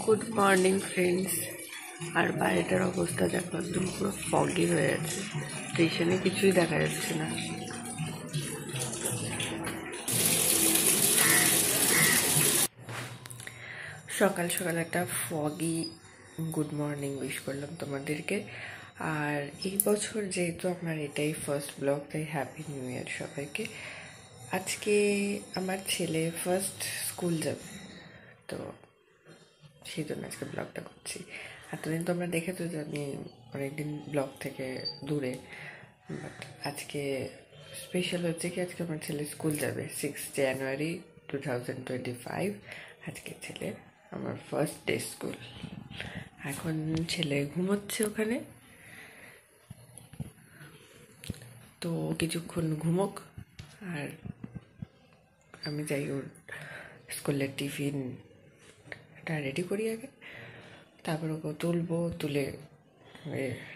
Good morning friends. আর বাইরেটার অবস্থা দেখো, একদম পুরো ফগি হয়ে আছে, স্টেশনে কিছুই দেখা যাচ্ছে না। সকাল সকাল একটা ফগি গুড মর্নিং উইশ করলাম তোমাদেরকে। আর এই বছর যেহেতু আমার এটাই ফার্স্ট ব্লগ, তাই হ্যাপি নিউ ইয়ার সবাইকে। আজকে আমার ছেলে ফার্স্ট স্কুল যাবে, তো সেই জন্য আজকে ব্লগটা করছি। এতদিন তোমরা দেখেছো যে আমি অনেকদিন ব্লগ থেকে দূরে, বাট আজকে স্পেশাল হচ্ছে কি, আজকে আমার ছেলে স্কুল যাবে 6 জানুয়ারি 2025। আজকে ছেলে আমার ফার্স্ট ডে স্কুল। এখন ছেলে ঘুমোচ্ছে ওখানে, তো কিছুক্ষণ ঘুমোক আর আমি যাই ওর স্কুলের টিফিনটা রেডি করি আগে, তারপর ওকে তুলবো, তুলে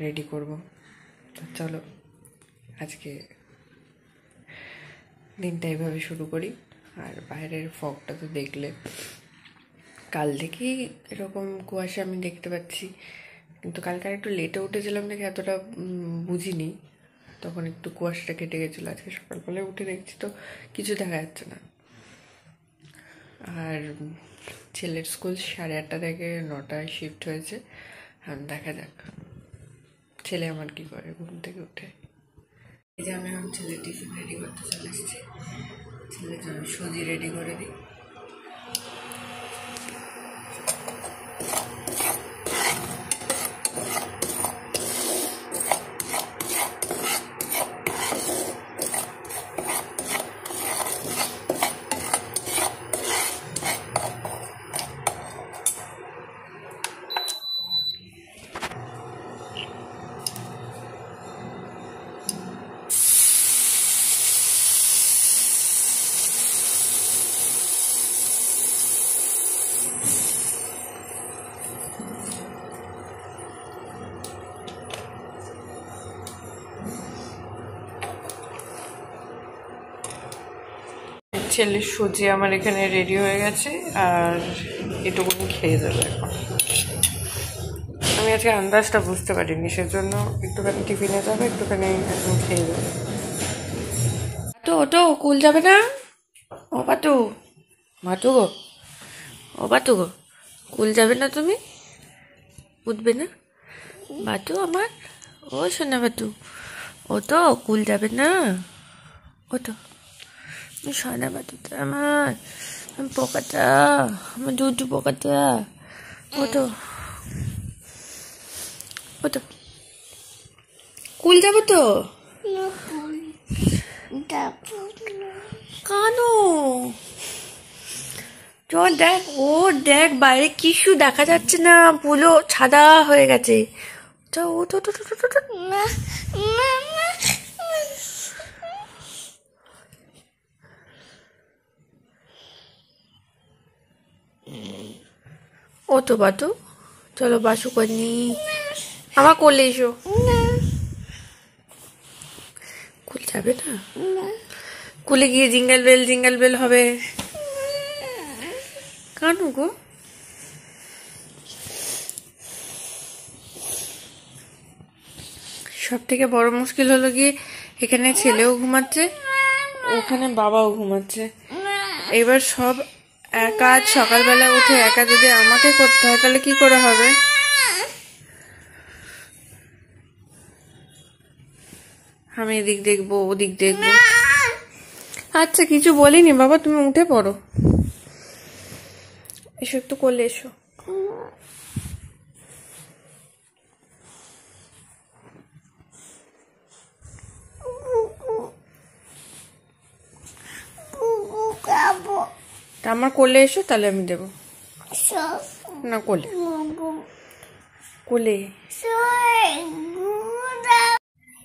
রেডি করবো। তো চলো আজকে দিনটা এইভাবে শুরু করি। আর বাইরের ফগটা তো দেখলে, কাল থেকেই এরকম কুয়াশা আমি দেখতে পাচ্ছি, কিন্তু কালকে একটু লেটে উঠেছিলাম দেখে এতটা বুঝিনি, তখন একটু কুয়াশাটা কেটে গেছিলো। আজকে সকালবেলায় উঠে দেখছি তো কিছু দেখা যাচ্ছে না। আর ছেলের স্কুল 8:30 থেকে 9টায় শিফট হয়েছে। দেখা যাক ছেলে আমার কি করে ঘুম থেকে উঠে। এই যে আমি এখন ছেলের টিফিন রেডি করতে চলে এসেছি। ছেলের জন্য সুজি রেডি করে দিই। ছেলের সুজি আমার এখানে রেডি হয়ে গেছে, আর এটুকুনি খেয়ে যাবে এখন। আমি আজকে আন্দাজটা বুঝতে পারিনি, সেজন্য একটুখানি টিফিনে যাবে, একটুখানি এখন খেয়ে যাবে। তো ওটো কুল যাবে না? ও বাতু, বাতু গো, ও বাতু গো, কুল যাবে না তুমি? উঠবে না বাতু আমার? ও শোনা বাতু, ও তো কুল যাবে না? ও তো সোনা বাতুটা আমার, পোকাটা আমার, দুধু পোকাটা। ও তো কুল যাবো তো? কেন? চল দেখ, ও দেখ বাইরে কিছু দেখা যাচ্ছে না, পুরো সাদা হয়ে গেছে। ও তো ও তো বাতু, চলো বাসু করি, আমার কোলে এসো। কুল যাবে না? কুলে গিয়ে জিঙ্গেল বেল হবে। কেন গো? সব থেকে বড় মুশকিল হলো গিয়ে, এখানে ছেলেও ঘুমাচ্ছে, ওখানে বাবাও ঘুমাচ্ছে। এবার সব একা সকালবেলা উঠে একা যদি আমাকে করতে হয়, তাহলে কি করে হবে? আমি এদিক দেখবো, ওদিক দেখবো। আচ্ছা কিছু বলিনি বাবা, তুমি উঠে পড়ো, এসো একটু কোলে এসো। আমার কোলে এসো, তাহলে আমি দেবো না। কোলে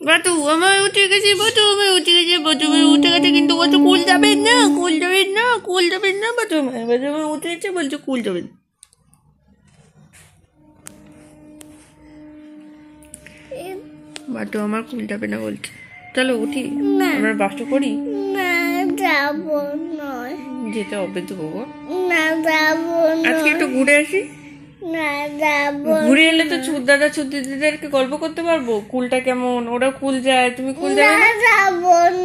বাতু আমার উঠে গেছে, বাতু আমার উঠে গেছে, বাতু আমার উঠে গেছে, কিন্তু বাতু কুল যাবেন না, কুল যাবেন না, কুল যাবেন না। বাতু আমার উঠে গেছে, বলছে কুল যাবেন। বাতু আমার কুল যাবে না বলছে। চলো উঠি, আমরা বাসটা করি। যেতে হবে তো বাবা। আজকে একটু ঘুরে আসি। ঘুরে এলে তো দাদা দিদিদেরকে গল্প করতে পারবো কুলটা কেমন, ওরা কুল যায়, তুমি কুল যাবে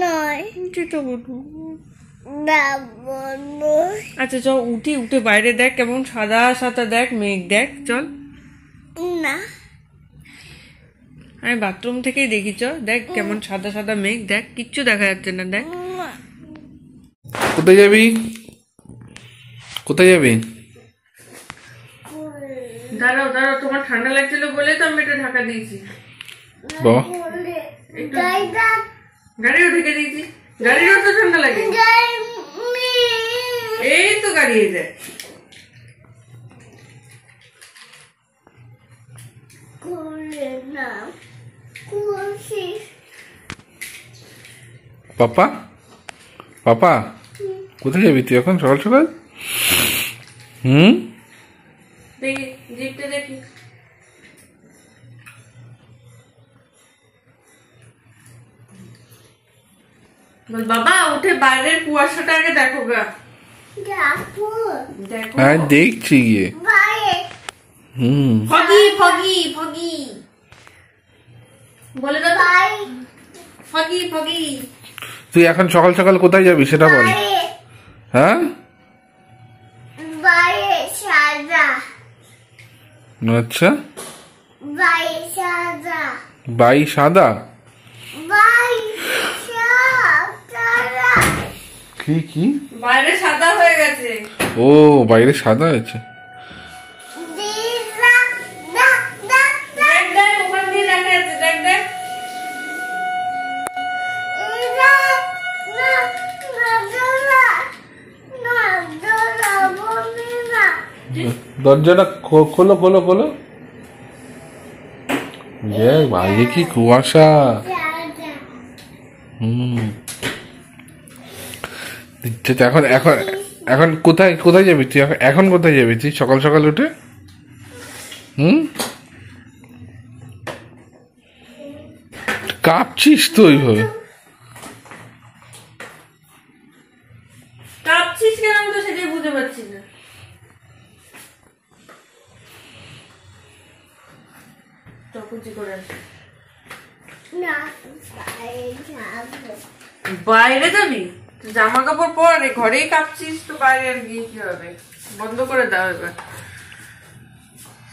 না? আচ্ছা চল উঠে বাইরে দেখ কেমন সাদা সাদা, দেখ মেঘ দেখ, চল না আমি বাথরুম থেকেই দেখি, চল দেখ কেমন সাদা সাদা মেঘ, দেখ কিচ্ছু দেখা যাচ্ছে না, দেখ। কোথায় যাবি? কোথায় যাবি? দাঁড়াও তোমার ঠান্ডা লাগছিল বলে তো আমি এটা ঢাকা দিয়েছি। গাড়িও ঢেকে দিয়েছি, গাড়িরও তো ঠান্ডা লাগে। এই তো গাড়ি যায়। পাপা পাপা কোথায় যাবি তুই এখন সকাল সকাল? দেখি জিপটা দেখি। বাবা উঠে বাইরের কুয়াশাটা আগে দেখো গা। দেখো হ্যাঁ দেখছি গিয়ে। ফগি ফগি ফগি বলে দাও, ফগি ফগি। তুই এখন সকাল সকাল কোথায় যাবি সেটা বল। হ্যাঁ আচ্ছা বাই সাদা কি কি বাইরে সাদা হয়ে গেছে। ও বাইরে সাদা আছে। ওখান দিয়ে দেখা যাচ্ছে, দেখ দেখ। দরজাটা খোলো খোলো খোলো। বাইরে কি কুয়াশা। এখন এখন এখন কোথায় কোথায় যাবি তুই? এখন কোথায় যাবি তুই সকাল সকাল উঠে? কাঁপছিস তো ওইভাবে। কাঁপছিস কেন আমি তো সেটাই বুঝতে পারছি না। বাইরে যাবি? জামা কাপড় পরে ঘরেই কাঁপছিস তো বাইরে আর গিয়ে কি হবে? বন্ধ করে দাও এবার,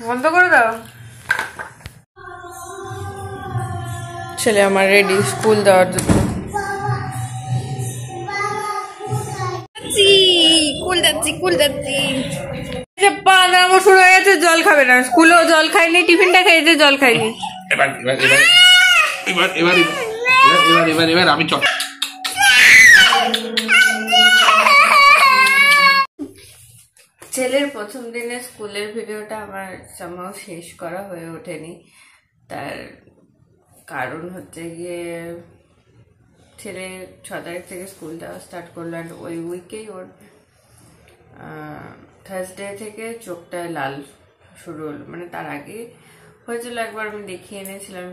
বন্ধ করে দাও। ছেলে আমার রেডি স্কুল যাওয়ার জন্য। কুল যাচ্ছি। পা নামো শুরু হয়ে গেছে, জল খাবে না, স্কুলেও জল খাইনি, টিফিনটা খেয়েছে জল খাইনি। এবার এবার এবার এবার এবার এবার এবার এবার আমি চল। ছেলের প্রথম দিনে স্কুলের ভিডিওটা আমার সামহাও শেষ করা হয়ে ওঠেনি। তার কারণ হচ্ছে গিয়ে ছেলে 6 তারিখ থেকে স্কুল যাওয়া স্টার্ট করলো, অ্যান্ড ওই উইকেই ওর থার্সডে থেকে চোখটা লাল শুরু হলো। মানে তার আগে হয়েছিল একবার, আমি দেখিয়ে এনেছিলাম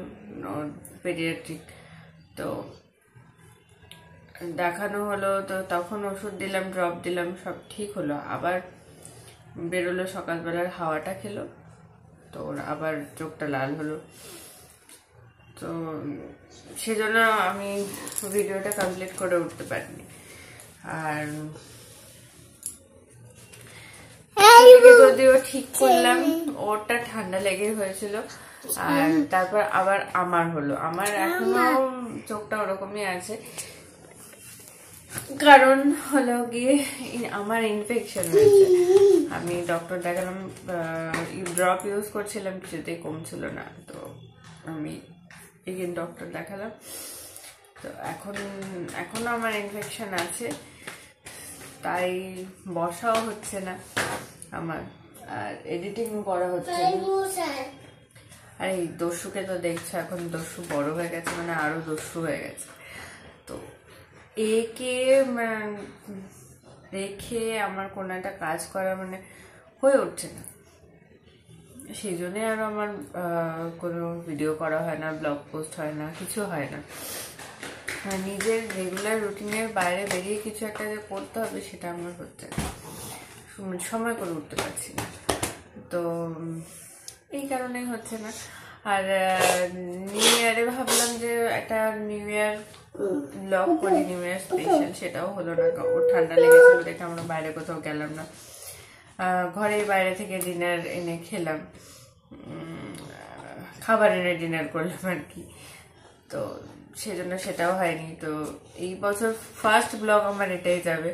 পেডিয়াট্রিক, তো দেখানো হলো, তো তখন ওষুধ দিলাম, ড্রপ দিলাম, সব ঠিক হলো। আবার বেরোলো সকালবেলার হাওয়াটা খেলো, তো ওর আবার চোখটা লাল হলো। তো সেজন্য আমি ভিডিওটা কমপ্লিট করে উঠতে পারিনি। আর যদিও ঠিক করলাম, ওরটা ঠান্ডা লেগে হয়েছিল, আর তারপর আবার আমার হলো। আমার এখনো চোখটা ওরকমই আছে, কারণ হলো গিয়ে আমার ইনফেকশন হয়েছে। আমি ডক্টর দেখালাম, ড্রপ ইউজ করছিলাম, কিছুতেই কমছিল না, তো আমি এগেন ডক্টর দেখালাম। তো এখনো আমার ইনফেকশন আছে, তাই বসাও হচ্ছে না আমার, আর এডিটিং করা হচ্ছে না। আর এই দস্যুকে তো দেখছো, এখন দস্যু বড় হয়ে গেছে, মানে আরো দস্যু হয়ে গেছে। তো একে রেখে আমার কোনো একটা কাজ করা মানে হয়ে উঠছে না, সেই জন্যে আরো আমার কোনো ভিডিও করা হয় না, ব্লগ পোস্ট হয় না, কিছু হয় না। নিজের রেগুলার রুটিনের বাইরে বেরিয়ে কিছু একটা যে করতে হবে সেটা আমার হচ্ছে না। সময় করে উঠতে পারছি না, তো এই কারণেই হচ্ছে না। আর নিউ ইয়ারে ভাবলাম যে একটা নিউ ইয়ার ব্লগ করি, নিউ ইয়ার স্পেশাল, সেটাও হলো না। ঠান্ডা লেগেছিল দেখে আমরা বাইরে কোথাও গেলাম না, ঘরেই বাইরে থেকে ডিনার এনে খেলাম, খাবার এনে ডিনার করলাম আর কি। তো সেজন্য সেটাও হয়নি। তো এই বছর ফার্স্ট ব্লগ আমার এটাই যাবে।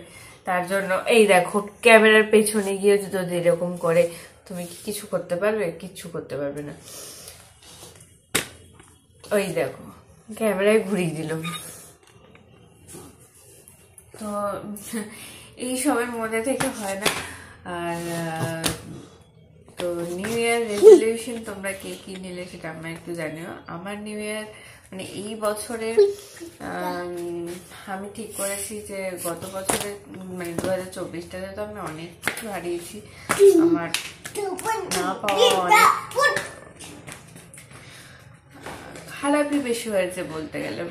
তার জন্য এই দেখো, ক্যামেরার পেছনে গিয়ে যদি এরকম করে, তুমি কি কিছু করতে পারবে? কিচ্ছু করতে পারবে না। ওই দেখো, ক্যামেরায় ঘুরিয়ে দিল। তো এই সবের মধ্যে থেকে হয় না। আর তো নিউ ইয়ার রেজলিউশন তোমরা কে কি নিলে সেটা আমরা একটু জানিও। আমার নিউ ইয়ার মানে এই বছরের আমি ঠিক করেছি যে গত বছরে মানে 2024টাতে তো আমি অনেক কিছু হারিয়েছি। আমার না পাওয়া অনেক খারাপই বেশি হয়েছে বলতে গেলে,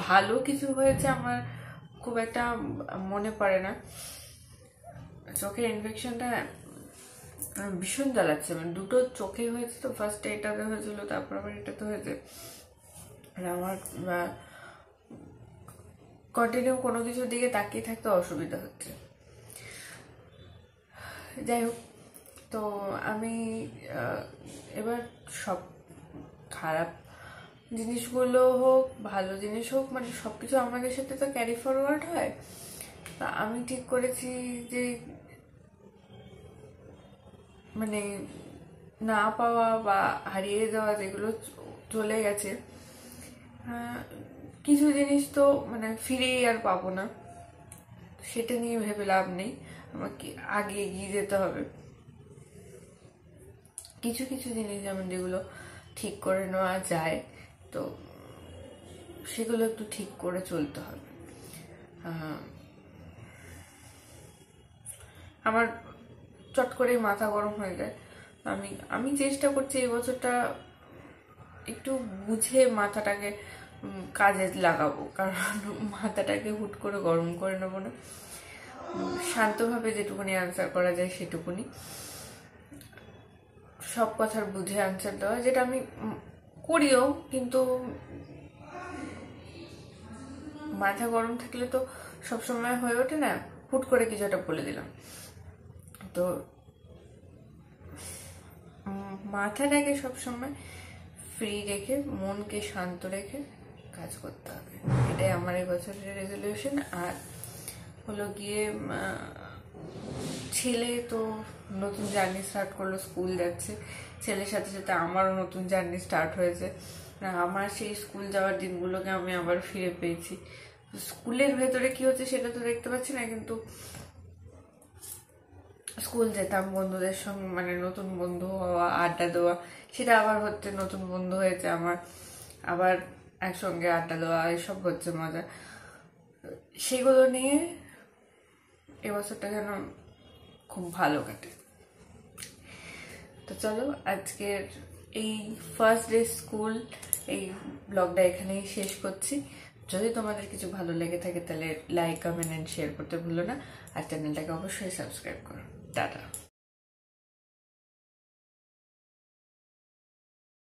ভালো কিছু হয়েছে আমার খুব একটা মনে পড়ে না। চোখের ইনফেকশনটা ভীষণ জ্বালাচ্ছে, মানে দুটো চোখে হয়েছে। তো ফার্স্টে এটাতে হয়েছিল, তারপর আবার এটাতে হয়েছে। আর আমার কন্টিনিউ কোনো কিছুর দিকে তাকিয়ে থাকতে অসুবিধা হচ্ছে। যাই হোক, তো আমি এবার সব খারাপ জিনিসগুলো হোক, ভালো জিনিস হোক, মানে সবকিছু আমাদের সাথে তো ক্যারি ফরওয়ার্ড হয়। তা আমি ঠিক করেছি যে মানে না পাওয়া বা হারিয়ে যাওয়া যেগুলো চলে গেছে, কিছু জিনিস তো মানে ফিরেই আর পাবো না, সেটা নিয়ে ভেবে লাভ নেই। আমাকে আগে এগিয়ে যেতে হবে। কিছু কিছু জিনিস যেমন যেগুলো ঠিক করে নেওয়া যায়, তো সেগুলো একটু ঠিক করে চলতে হবে। আমার চট করে মাথা গরম হয়ে যায়। আমি চেষ্টা করছি এই বছরটা একটু বুঝে মাথাটাকে কাজে লাগাবো, কারণ মাথাটাকে হুট করে গরম করে নেবো না। শান্তভাবে যেটুকুনি আনসার করা যায় সেটুকুনি, সব কথার বুঝে আনসার দেওয়া, যেটা আমি করিও। কিন্তু মাথা গরম থাকলে তো সবসময় হয়ে ওঠে না, হুট করে কিছু একটা বলে দিলাম। তো মাথাটাকে সবসময় ফ্রি রেখে, মনকে শান্ত রেখে কাজ করতে হবে, এটাই আমার এই বছরের রেজলিউশন। আর হলো গিয়ে ছেলে তো নতুন জার্নি স্টার্ট করলো, স্কুল যাচ্ছে। ছেলের সাথে সাথে আমারও নতুন জার্নি স্টার্ট হয়েছে। আমার সেই স্কুল যাওয়ার দিনগুলোকে আমি আবার ফিরে পেয়েছি। স্কুলের ভেতরে কি হচ্ছে সেটা তো দেখতে পাচ্ছি না, কিন্তু স্কুল যেতাম বন্ধুদের সঙ্গে, মানে নতুন বন্ধু হওয়া, আড্ডা দেওয়া, সেটা আবার হচ্ছে, নতুন বন্ধু হয়েছে আমার, আবার একসঙ্গে আড্ডা দেওয়া, এসব হচ্ছে মজা। সেগুলো নিয়ে এবছরটা যেন খুব ভালো কাটে। তো চলো, আজকের এই ফার্স্ট ডে স্কুল এই ব্লগটা এখানেই শেষ করছি। যদি তোমাদের কিছু ভালো লেগে থাকে তাহলে লাইক, কমেন্ট এন্ড শেয়ার করতে ভুলো না। আর চ্যানেলটাকে অবশ্যই সাবস্ক্রাইব করো। টাটা।